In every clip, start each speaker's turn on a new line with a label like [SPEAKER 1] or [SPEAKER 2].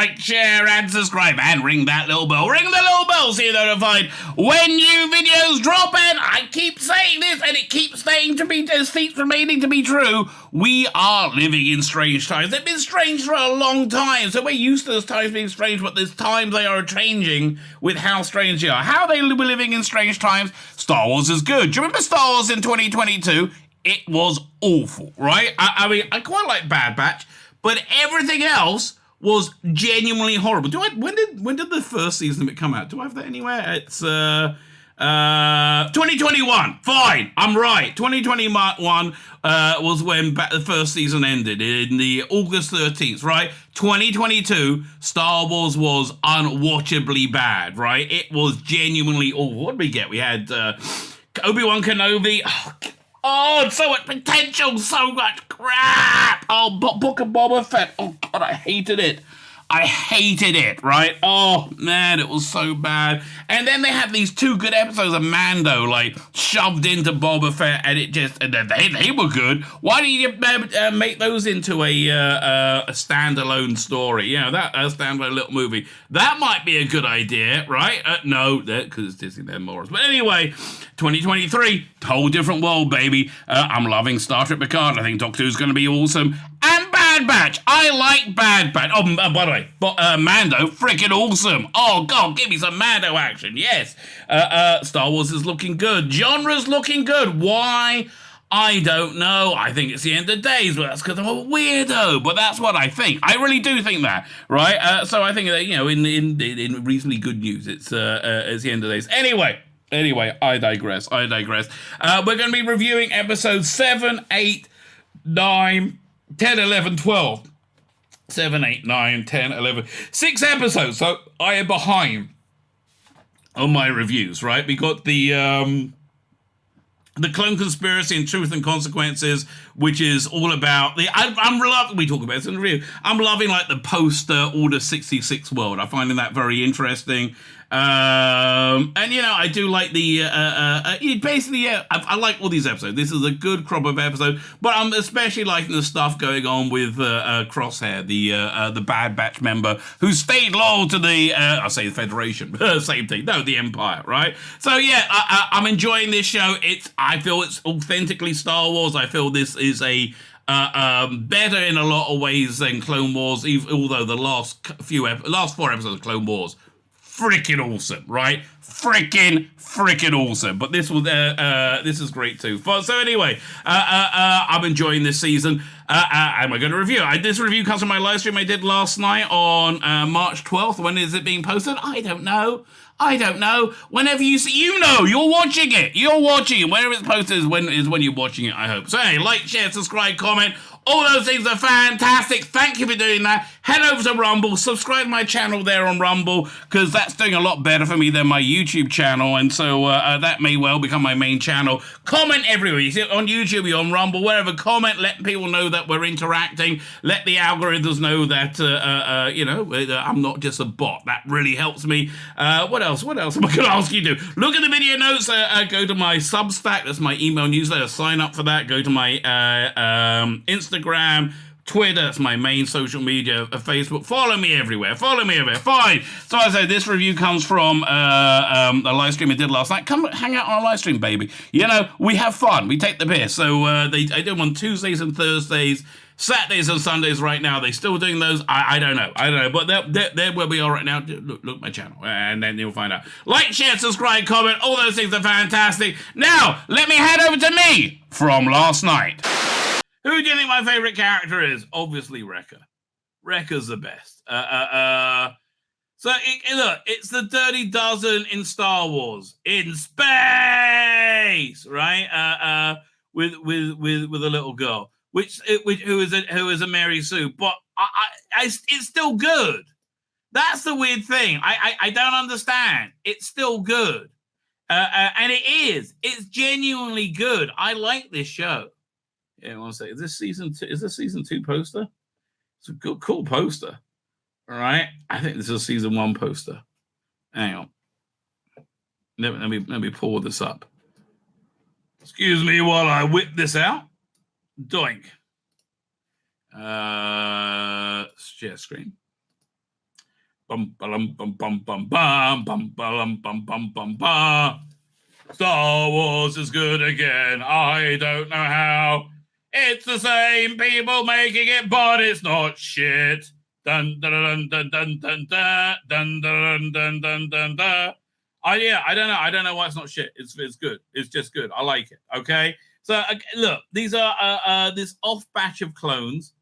[SPEAKER 1] like, share, and subscribe, and ring that little bell. Ring the little bell so you're notified when new videos drop. And I keep saying this, and it keeps remaining to be true. We are living in strange times. They've been strange for a long time, so we're used to those times being strange, but there's times they are changing with how strange they are. How they were living in strange times. Star Wars is good. Do you remember Star Wars in 2022? It was awful, right? I mean, I quite like Bad Batch, but everything else was genuinely horrible. When did the first season of it come out? Do I have that anywhere? It's 2021. Fine, I'm right. 2021 was when the first season ended in the August 13th, right? 2022, Star Wars was unwatchably bad, right? It was genuinely awful. What did we get? We had Obi-Wan Kenobi. Oh, so much potential, so much crap. Oh, Book of Boba Fett. Oh, God, I hated it. Right? Oh, man, it was so bad. And then they had these 2 good episodes of Mando, like, shoved into Boba Fett, and they were good. Why didn't you make those into a standalone story? You know, a standalone little movie. That might be a good idea, right? No, because it's Disney, they're Morris. But anyway, 2023, whole different world, baby. I'm loving Star Trek Picard. I think Doctor Who's going to be awesome. And Bad Batch. I like Bad Batch. Oh, by the way, Mando, freaking awesome. Oh, God, give me some Mando action. Yes. Star Wars is looking good. Genre's looking good. Why? I don't know. I think it's the end of days, but that's because I'm a weirdo. But that's what I think. I really do think that, right? So I think that, you know, in reasonably good news, it's the end of days. Anyway, I digress. We're going to be reviewing episodes 7, 8, 9, 10, 11, 12. 7, 8, 9, 10, 11. 6 episodes. So I am behind on my reviews, right? We got the Clone Conspiracy and Truth and Consequences, which is all about we talk about this in the review. I'm loving like the post Order 66 world. I'm finding that very interesting. And you know, I do like the I like all these episodes. This is a good crop of episodes, but I'm especially liking the stuff going on with Crosshair, the Bad Batch member who stayed loyal to the I say the Federation, same thing. No, the Empire, right? So yeah, I'm enjoying this show. I feel it's authentically Star Wars. I feel this is a better in a lot of ways than Clone Wars, although the last 4 episodes of Clone Wars freaking awesome, right? Freaking awesome. But this is great too. So anyway, I'm enjoying this season. And we're going to review it. This review comes from my live stream I did last night on March 12th. When is it being posted? I don't know. Whenever you see, you're watching it. Whenever it's posted is when you're watching it, I hope. So hey, like, share, subscribe, comment. All those things are fantastic. Thank you for doing that. Head over to Rumble. Subscribe to my channel there on Rumble, because that's doing a lot better for me than my YouTube channel. And so that may well become my main channel. Comment everywhere. You see it on YouTube, you're on Rumble, wherever. Comment. Let people know that we're interacting. Let the algorithms know that, I'm not just a bot. That really helps me. What else am I going to ask you to do? Look at the video notes. Go to my Substack. That's my email newsletter. Sign up for that. Go to my Instagram, Twitter, that's my main social media, Facebook. Follow me everywhere. Fine. So I say this review comes from a live stream I did last night. Come hang out on a live stream, baby. You know, we have fun. We take the piss. So I do them on Tuesdays and Thursdays, Saturdays and Sundays right now. They still doing those? I don't know. But they're where we are right now. Look my channel, and then you'll find out. Like, share, subscribe, comment. All those things are fantastic. Now, let me head over to me from last night. Who do you think my favorite character is? Obviously, Wrecker. Wrecker's the best. Look, it's the Dirty Dozen in Star Wars in space, right? With a little girl, who is a Mary Sue, but it's still good. That's the weird thing. I don't understand. It's still good, and it is. It's genuinely good. I like this show. Yeah, I want to say, is this season 2 poster? It's a good, cool poster. All right. I think this is a season 1 poster. Hang on. Let me pull this up. Excuse me while I whip this out. Doink. Share screen. bum bum bum bum bum bum bum bum bum bum bum bum. Star Wars is good again. I don't know how. It's the same people making it, but it's not shit. Dun dun dun dun dun dun dun dun dun dun dun dun. I don't know. I don't know why it's not shit. It's good. It's just good. I like it. Okay. So look, these are this off batch of clones.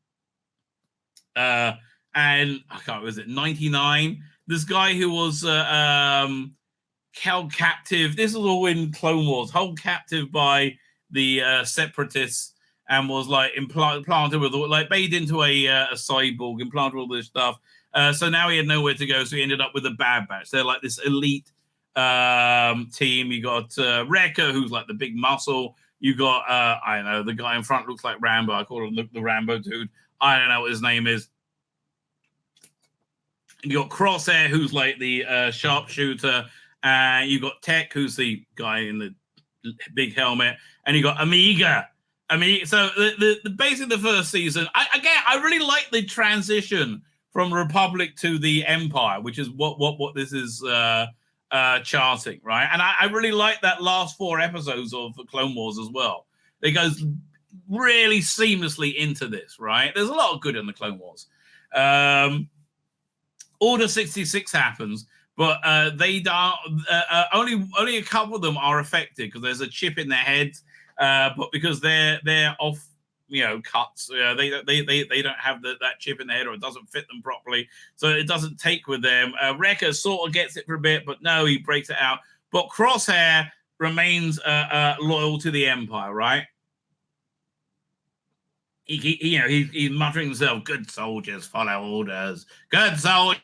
[SPEAKER 1] And I can't. Was it 99? This guy who was held captive. This was all in Clone Wars. Held captive by the separatists and was like implanted with, like, made into a cyborg, implanted with all this stuff. So now he had nowhere to go. So he ended up with a Bad Batch. They're like this elite team. You got Wrecker, who's like the big muscle. You got I don't know, the guy in front looks like Rambo. I call him the Rambo dude. I don't know what his name is. You got Crosshair, who's like the sharpshooter. You got Tech, who's the guy in the big helmet, and you got Omega. So the basically the first season, I really like the transition from Republic to the Empire, which is what this is charting, right? And I really like that last 4 episodes of Clone Wars as well. It goes really seamlessly into this, right? There's a lot of good in the Clone Wars. Order 66 happens, but they don't. Only a couple of them are affected because there's a chip in their heads. But because they're off, cuts, they don't have that chip in their head, or it doesn't fit them properly, so it doesn't take with them. Wrecker sort of gets it for a bit, but no, he breaks it out. But Crosshair remains loyal to the Empire, right? He's muttering himself, "Good soldiers follow orders. Good soldiers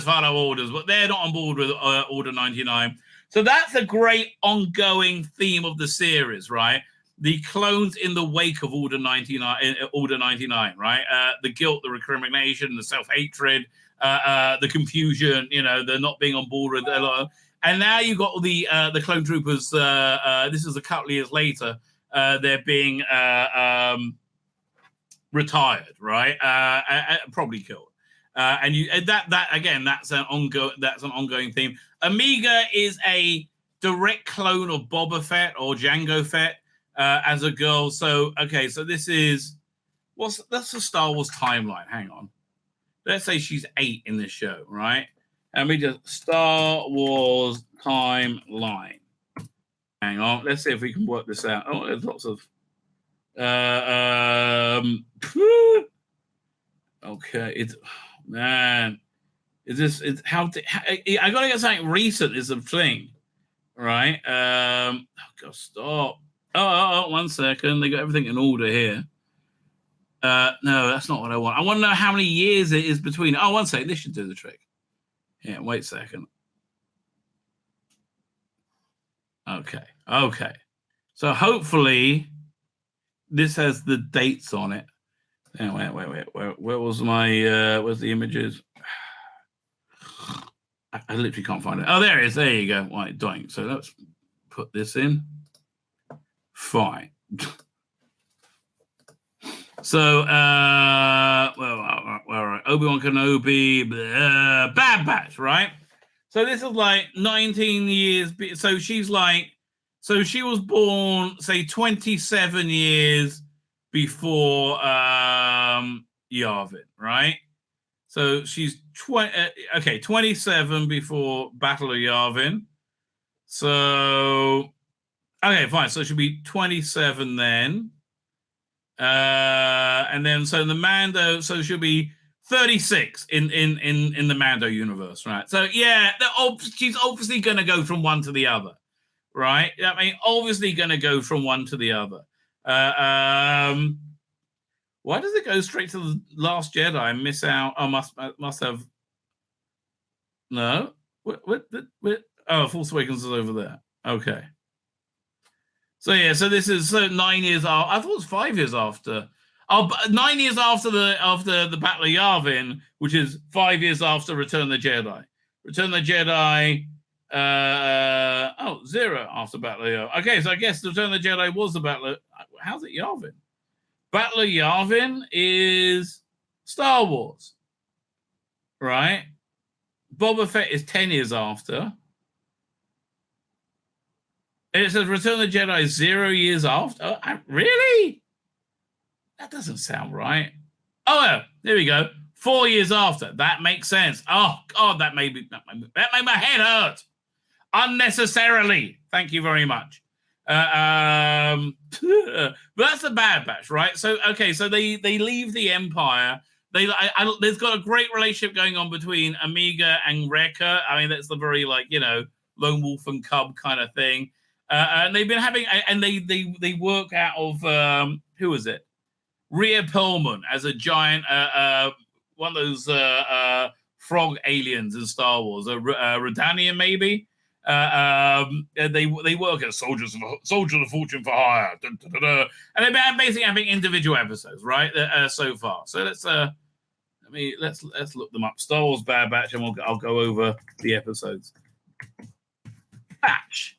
[SPEAKER 1] follow orders," but they're not on board with Order 99. So that's a great ongoing theme of the series, right? The clones in the wake of Order 99, right? The guilt, the recrimination, the self-hatred, the confusion, they're not being on board with a lot. And now you've got the clone troopers. This is a couple of years later. They're being retired, right? Probably killed. That's an ongoing theme. Omega is a direct clone of Boba Fett or Jango Fett as a girl. So this is that's the Star Wars timeline. Hang on, let's say she's 8 in this show, right? And we just Star Wars timeline. Hang on, let's see if we can work this out. Oh, there's lots of okay, it's man. It's I gotta get something recent is the thing, right? God, stop. Oh, 1 second. They got everything in order here. No, that's not what I want. I want to know how many years it is between. Oh, 1 second. This should do the trick. Yeah, wait a second. Okay. So hopefully this has the dates on it. Oh, wait. Where was my where's the images? I literally can't find it. Oh, there it is. There you go. Right, doing. So let's put this in. Fine. So, Obi-Wan Kenobi, Bad Batch, right? So this is like 19 years. So she's like, so she was born, say, 27 years before Yavin, right? So she's 27 before Battle of Yavin. So, okay, fine. So she'll be 27 then. And then so the Mando, so she'll be 36 in the Mando universe, right? So yeah, she's obviously going to go from one to the other, right? I mean, obviously going to go from one to the other. Why does it go straight to the Last Jedi and miss out? Oh, must have. No, what? Oh, Force Awakens is over there. Okay. So yeah, so this is 9 years after. I thought it was 5 years after. Oh, 9 years after the Battle of Yavin, which is 5 years after Return of the Jedi. Return of the Jedi. 0 after Battle of Yavin. Okay, so I guess Return of the Jedi was the Battle of. How's it Yavin? Battle of Yavin is Star Wars, right? Boba Fett is 10 years after. And it says Return of the Jedi is 0 years after. Oh, really? That doesn't sound right. Oh, well, there we go. 4 years after. That makes sense. Oh, God, that made my head hurt. Unnecessarily. Thank you very much. But that's the Bad Batch, right? So, okay, so they leave the Empire. There's got a great relationship going on between Omega and Wrecker. I mean, that's the very, like, you know, lone wolf and cub kind of thing. And they've been having, and they work out of, who is it? Rhea Perlman as a giant, one of those frog aliens in Star Wars, Redanian maybe. They work as soldiers of fortune for hire, and they've been basically having individual episodes, right? So far, so let's look them up. Star Wars Bad Batch, and I'll go over the episodes. Batch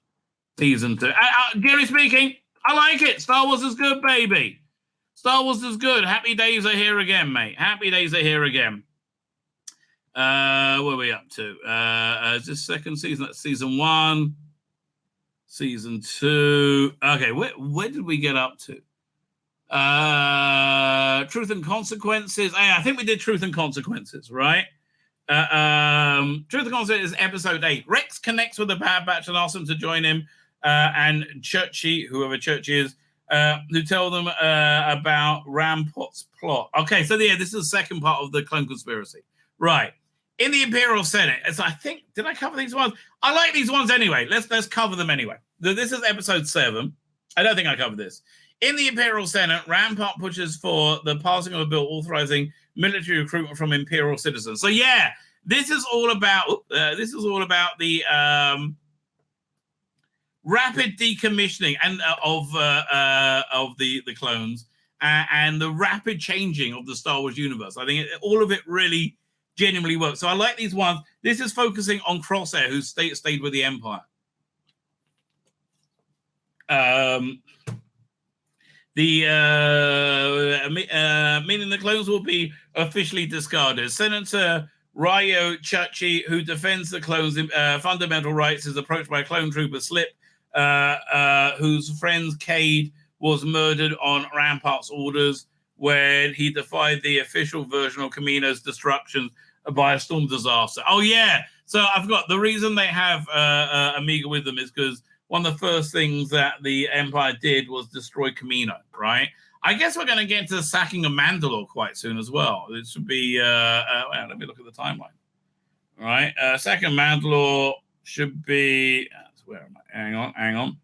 [SPEAKER 1] season 2. Gary speaking. I like it. Star Wars is good, baby. Star Wars is good. Happy days are here again, mate. Happy days are here again. What are we up to? Is this second season? That's season 1. Season 2. Okay, where did we get up to? Truth and Consequences. I think we did Truth and Consequences, right? Truth and Consequences is episode 8. Rex connects with the Bad Batch and asks them to join him, and Churchy, whoever Churchy is, who tell them about Rampot's plot. Okay, so yeah, this is the second part of the clone conspiracy. Right. In the Imperial Senate, as I think, did I cover these ones? I like these ones anyway. Let's cover them anyway. This is episode 7. I don't think I covered this. In the Imperial Senate, Rampart pushes for the passing of a bill authorizing military recruitment from Imperial citizens. So yeah, this is all about the rapid decommissioning and of the clones and the rapid changing of the Star Wars universe. I think all of it really genuinely works. So I like these ones. This is focusing on Crosshair, who stayed with the Empire. Meaning the clones will be officially discarded. Senator Ryo Chachi, who defends the clones' fundamental rights, is approached by clone trooper Slip, whose friend Cade was murdered on Rampart's orders when he defied the official version of Kamino's destruction by a storm disaster. Oh, yeah. So I forgot. The reason they have Omega with them is because one of the first things that the Empire did was destroy Kamino, right? I guess we're going to get into the sacking of Mandalore quite soon as well. It should be, let me look at the timeline. All right. Sacking of Mandalore should be, where am I? Hang on.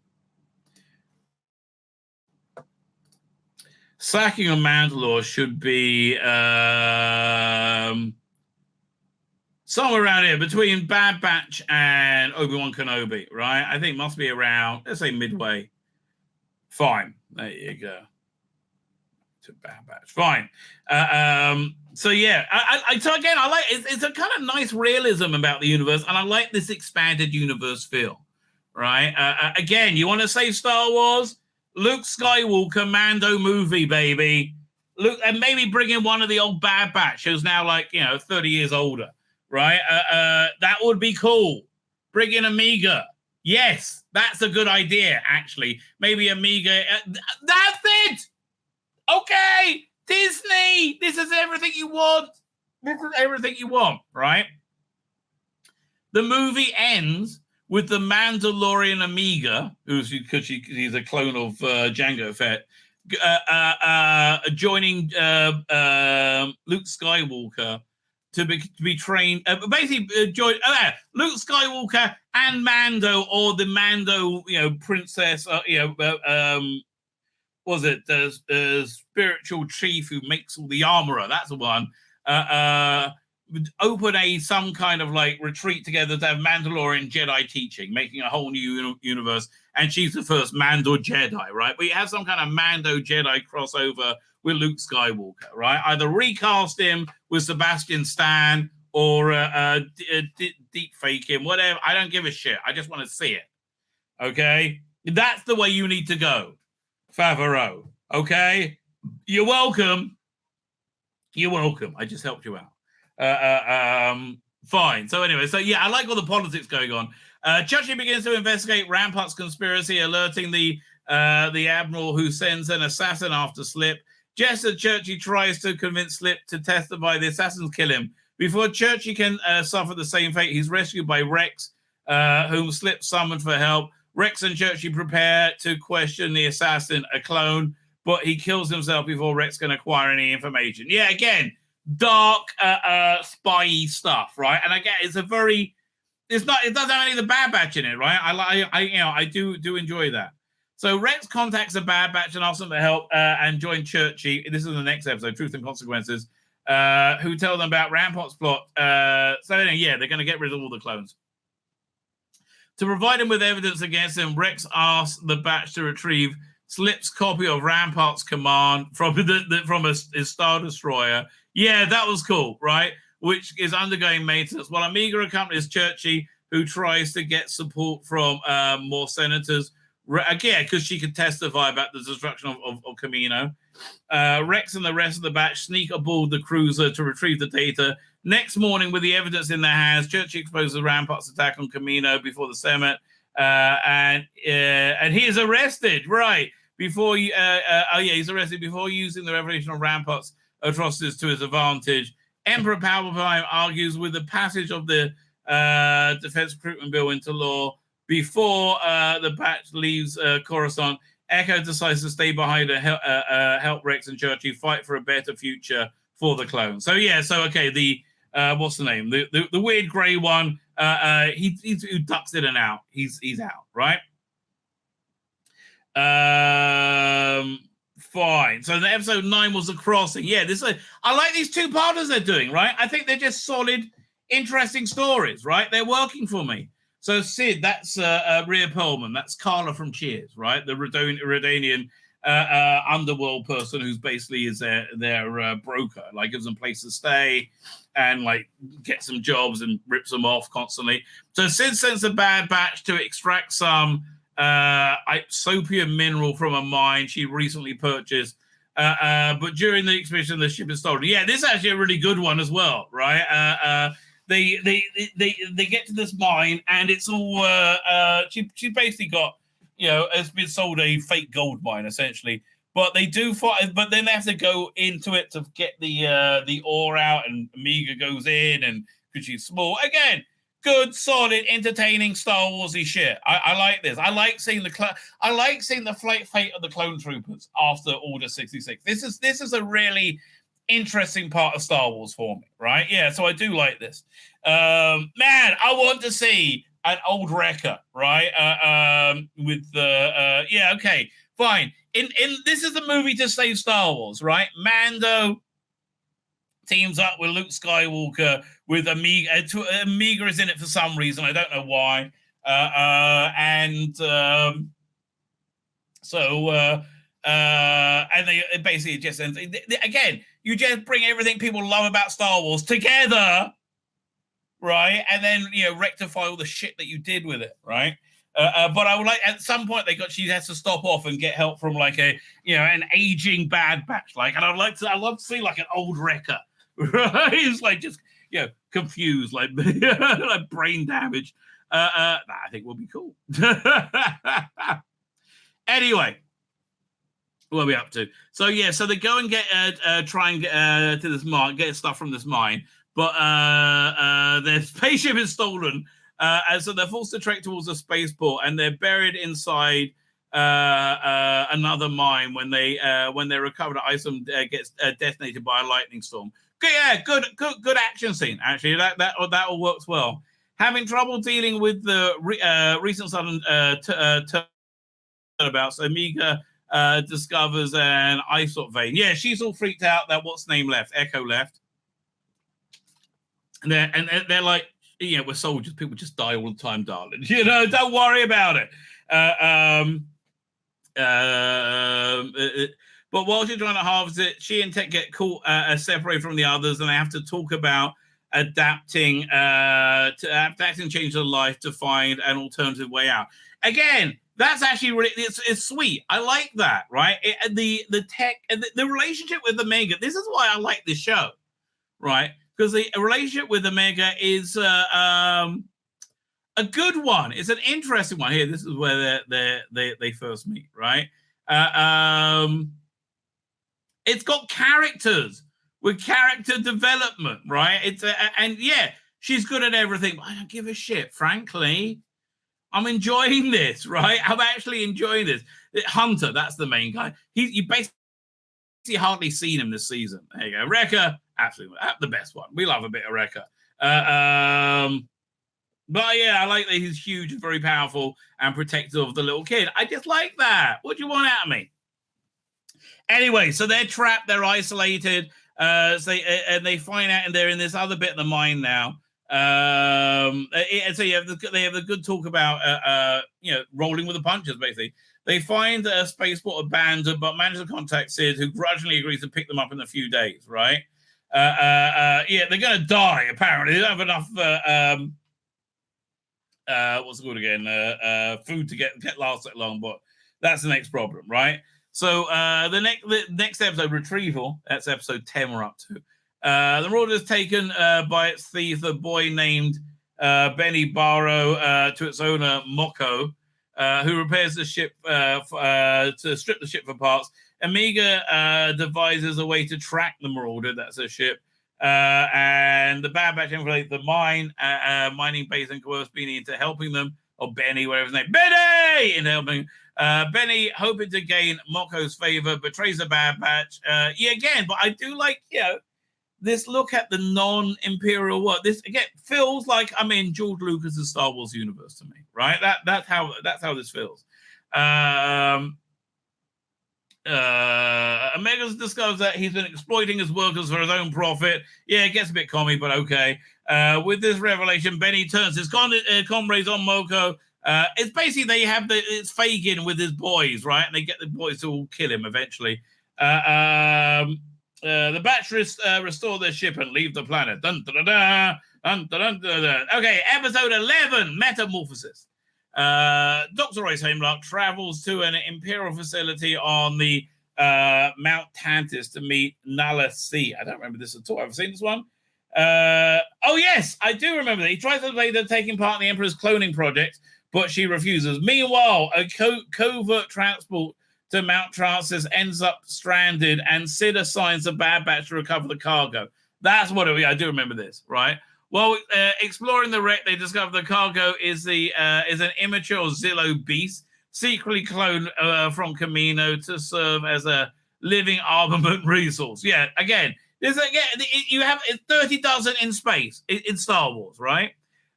[SPEAKER 1] Sacking of Mandalore should be somewhere around here between Bad Batch and Obi-Wan Kenobi, right? I think it must be around, let's say midway. Fine. There you go. To Bad Batch. Fine. So yeah, so again, I like it's a kind of nice realism about the universe, and I like this expanded universe feel, right? Again, you want to save Star Wars? Luke Skywalker Mando movie, baby. Luke, and maybe bring in one of the old Bad Batch who's now 30 years older, right? That would be cool. Bring in Omega. Yes, that's a good idea, actually. Maybe Omega. That's it. Okay, Disney. This is everything you want. This is everything you want, right? The movie ends with the Mandalorian Omega, because he's a clone of Jango Fett, joining Luke Skywalker to be trained. Basically, join Luke Skywalker and Mando, or the Mando, princess. Was it the spiritual chief who makes all the armorer? That's the one. Open some kind of retreat together to have Mandalorian Jedi teaching, making a whole new universe. And she's the first Mando Jedi, right? But you have some kind of Mando Jedi crossover with Luke Skywalker, right? Either recast him with Sebastian Stan or deep fake him, whatever. I don't give a shit. I just want to see it. Okay? That's the way you need to go, Favreau. Okay? You're welcome. You're welcome. I just helped you out. Fine. So anyway, so yeah, I like all the politics going on. Churchy begins to investigate Rampart's conspiracy, alerting the admiral, who sends an assassin after Slip. Just as Churchy tries to convince Slip to testify, the assassins kill him. Before Churchy can suffer the same fate, he's rescued by Rex, whom Slip summoned for help. Rex and Churchy prepare to question the assassin, a clone, but he kills himself before Rex can acquire any information. Yeah, again, dark spy stuff, right? And again, it doesn't have any of the Bad Batch in it, right? I do enjoy that. So Rex contacts the Bad Batch and asks them to help and join Churchy. This is the next episode, Truth and Consequences, who tell them about Rampart's plot. So anyway, yeah, they're going to get rid of all the clones. To provide him with evidence against him, Rex asks the Batch to retrieve Slip's copy of Rampart's command from his Star Destroyer. Yeah, that was cool, right? Which is undergoing maintenance, while Omega accompanies Churchy, who tries to get support from more senators. Again, because she could testify about the destruction of Kamino. Rex and the rest of the batch sneak aboard the cruiser to retrieve the data. Next morning, with the evidence in their hands, Churchy exposes Rampart's attack on Kamino before the Senate, and he is arrested, right? He's arrested before using the revelation of Rampart's atrocities to his advantage. Emperor Palpatine argues with the passage of the Defense Recruitment Bill into law. Before the batch leaves Coruscant, Echo decides to stay behind to help Rex and Churchy fight for a better future for the clones. So yeah, okay, the what's the name? The weird grey one. He ducks in and out. He's out, right? Fine. So the episode 9 was The Crossing. Yeah, I like these two-parters they're doing, right? I think they're just solid, interesting stories, right? They're working for me. So Sid, that's Rhea Perlman. That's Carla from Cheers, right? The Redanian underworld person who's basically is their broker, like gives them place to stay and like gets them jobs and rips them off constantly. So Sid sends the Bad Batch to extract some sopium mineral from a mine she recently purchased. But during the expedition, the ship is stolen. Yeah, this is actually a really good one as well, right? They get to this mine and it's all she basically got, has been sold a fake gold mine essentially. But they do fight, but then they have to go into it to get the ore out, and Omega goes in, and because she's small again. Good, solid, entertaining Star Warsy shit. I like this. I like seeing the fate of the clone troopers after Order 66. This is a really interesting part of Star Wars for me, right? Yeah, so I do like this. Man, I want to see an old Wrecker, right? With the okay, fine. In this is the movie to save Star Wars, right? Mando teams up with Luke Skywalker with Omega. Omega is in it for some reason. I don't know why. And they basically just ends. Again, you just bring everything people love about Star Wars together, right? And then rectify all the shit that you did with it, right? But I would like at some point she has to stop off and get help from like an aging Bad Batch, like, and I'd love to see like an old Wrecker. Right? He's like just confused, like like brain damage. I think will be cool. Anyway, what are we up to? So they go and try and get to this mine, get stuff from this mine, but their spaceship is stolen, and so they're forced to trek towards a spaceport, and they're buried inside another mine when they recover. Isom gets detonated by a lightning storm. Yeah, good action scene. Actually, that all works well. Having trouble dealing with the recent sudden turnabouts, Omega discovers an Isop vein. Yeah, she's all freaked out that what's name left, Echo left, and they're like, we're soldiers. People just die all the time, darling. Don't worry about it. But while she's trying to harvest it, she and Tech get caught separated from the others, and they have to talk about adapting, change their life to find an alternative way out. Again, that's actually really it's sweet. I like that, right? The Tech and the relationship with Omega. This is why I like this show, right? because the relationship with Omega is a good one. It's an interesting one. Here, this is where they first meet, right? It's got characters with character development, right? It's and yeah, she's good at everything. I don't give a shit, frankly. I'm enjoying this, right? I'm actually enjoying this. Hunter, that's the main guy. You basically hardly seen him this season. There you go. Wrecker, absolutely the best one. We love a bit of Wrecker. But yeah, I like that he's huge and very powerful and protective of the little kid. I just like that. What do you want out of me? Anyway, so they're trapped, they're isolated, and they find out, and they're in this other bit of the mine now. So they have the good talk about rolling with the punches. Basically, they find a spaceport abandoned, but manage to contact Sid, who grudgingly agrees to pick them up in a few days. Right? Yeah, they're going to die. Apparently, they don't have enough. What's it called again? Food to get last that long, but that's the next problem, right? So the next episode, Retrieval, that's episode 10 we're up to. The Marauder is taken by its thief, a boy named Benny Barrow, to its owner, Moko, who repairs the ship to strip the ship for parts. Omega devises a way to track the Marauder, that's a ship, and the Bad Batch infiltrate the mining base and coerce Benny into helping them, or Benny, whatever his name, Benny, in helping. Benny, hoping to gain Moko's favor, betrays the Bad Batch. Again, but I do like, this look at the non-Imperial world. This again feels like I'm in George Lucas's Star Wars universe to me, right? That's how this feels. Omega discovers that he's been exploiting his workers for his own profit. Yeah, it gets a bit commie, but okay. With this revelation, Benny turns his comrades on Moko. It's basically it's Fagin with his boys, right? And they get the boys to all kill him eventually. The batteries restore their ship and leave the planet. Dun, dun, dun, dun, dun, dun, dun. Okay, episode 11, Metamorphosis. Dr. Royce Hemlock travels to an Imperial facility on the Mount Tantis to meet Nala C. I don't remember this at all. I've seen this one. Oh, yes, I do remember that. He tries to say they're taking part in the Emperor's cloning project, but she refuses. Meanwhile, a covert transport to Mount Transis ends up stranded, and Sid assigns the Bad Batch to recover the cargo. That's what I do remember this, right? Well, exploring the wreck, they discover the cargo is an immature Zillo beast, secretly cloned from Camino to serve as a living armament resource. Yeah, again, you have 30 dozen in space in Star Wars, right?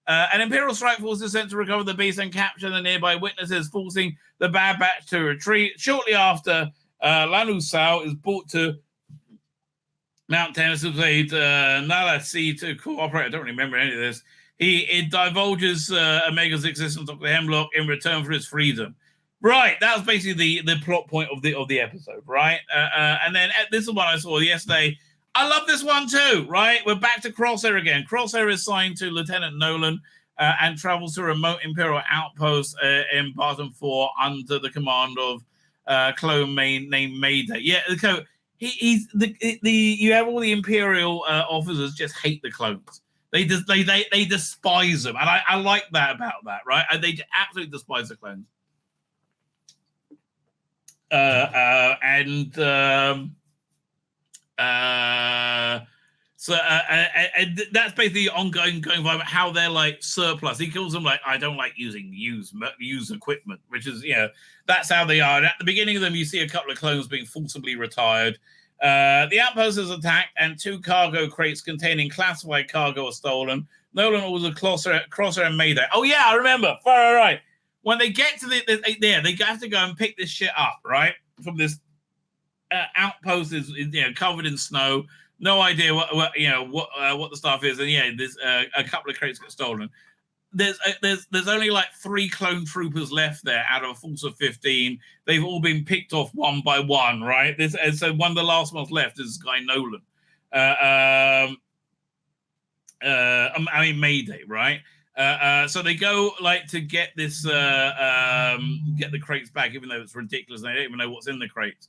[SPEAKER 1] An Imperial strike force is sent to recover the beast and capture the nearby witnesses, forcing the Bad Batch to retreat. Shortly after, Lanu Sao is brought to Mount Tennessee to aid Nala C to cooperate. I don't remember any of this. It divulges Omega's existence of the Hemlock in return for his freedom. Right, that was basically the plot point of the episode, right? And then this is one I saw yesterday. I love this one too, right? We're back to Crosshair again. Crosshair is signed to Lieutenant Nolan and travels to a remote Imperial outpost in Barton 4 under the command of clone named Mayday. Yeah, so you have all the Imperial officers just hate the clones. They despise them, and I like that about that, right? They absolutely despise the clones. So that's basically ongoing vibe. How they're like surplus. He calls them like, I don't like using used equipment, which is that's how they are. And at the beginning of them, you see a couple of clones being forcibly retired. The outpost is attacked, and 2 cargo crates containing classified cargo are stolen. Nolan orders Crosshair and Mayday. Oh yeah, I remember. All right. When they get to they have to go and pick this shit up, right? From this outpost is covered in snow. No idea what the stuff is, and there's a couple of crates get stolen. There's only like 3 clone troopers left there out of a force of 15. They've all been picked off one by one, right? And so one of the last ones left is this guy Nolan. I mean Mayday, right? So they go like to get this, get the crates back, even though it's ridiculous. They don't even know what's in the crates.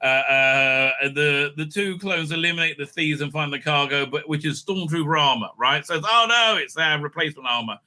[SPEAKER 1] The two clones eliminate the thieves and find the cargo, but which is Stormtrooper armor, right? So, oh no, it's replacement armor.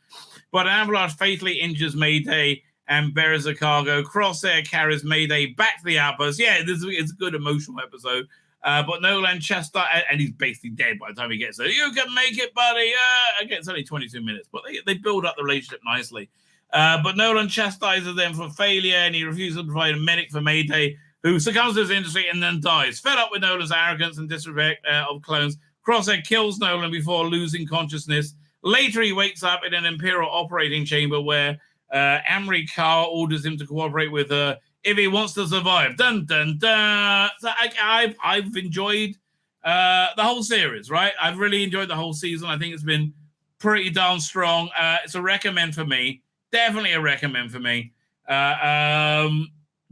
[SPEAKER 1] But an avalanche fatally injures Mayday and buries the cargo. Crosshair carries Mayday back to the outpost. Yeah, it's a good emotional episode. But Nolan Chester, and he's basically dead by the time he gets there. You can make it, buddy. Again, it's only 22 minutes, but they build up the relationship nicely. But Nolan chastises them for failure, and he refuses to provide a medic for Mayday, who succumbs to his industry and then dies. Fed up with Nolan's arrogance and disrespect of clones, Crosshair kills Nolan before losing consciousness. Later, he wakes up in an Imperial operating chamber where Amri Carr orders him to cooperate with her if he wants to survive. Dun, dun, dun. So I've enjoyed the whole series, right? I've really enjoyed the whole season. I think it's been pretty darn strong. It's a recommend for me. Definitely a recommend for me.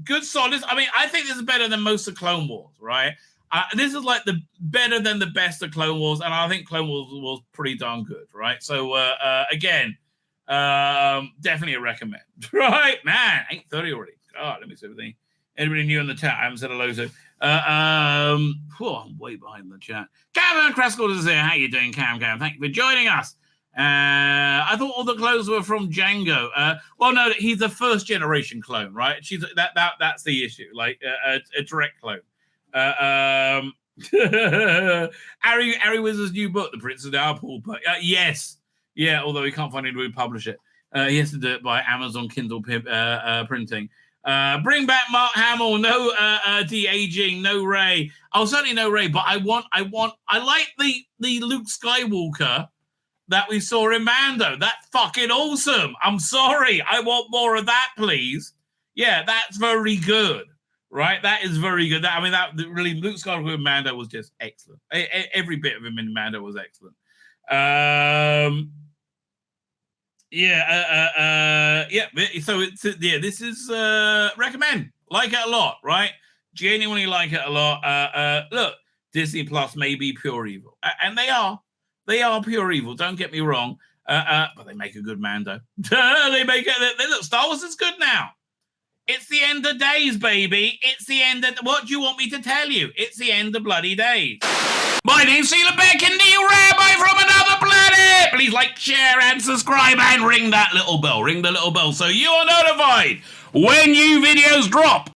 [SPEAKER 1] Good, solid. I mean, I think this is better than most of Clone Wars, right? This is like the better than the best of Clone Wars, and I think Clone Wars was pretty darn good, right? So again, definitely a recommend, right? Man, 8:30 already. God, let me see everything. Anybody new in the chat? I haven't said hello to. I'm way behind the chat. Cam Crescott is here. How you doing, Cam? Thank you for joining us. I thought all the clones were from Django. Well, no, he's a first generation clone, right? That's the issue, like a direct clone. Ari Wizard's new book, The Prince of the Apple. Yes, yeah. Although he can't find anyone to publish it, he has to do it by Amazon Kindle printing. Bring back Mark Hamill. No de-aging. No Rey. Oh, certainly no Rey. But I like the Luke Skywalker that we saw in Mando. That's fucking awesome. I'm sorry. I want more of that, please. Yeah, that's very good. Right? That is very good. That really, Luke Skywalker in Mando was just excellent. Every bit of him in Mando was excellent. So this is recommend. Like it a lot, right? Genuinely like it a lot. Look, Disney Plus may be pure evil. And they are. They are pure evil, don't get me wrong. But they make a good Mando. Look, Star Wars is good now. It's the end of days, baby. It's the end of... What do you want me to tell you? It's the end of bloody days. My name's Tzvi Lebetkin, the Rabbi from another planet. Please like, share, and subscribe, and ring that little bell. Ring the little bell so you are notified when new videos drop.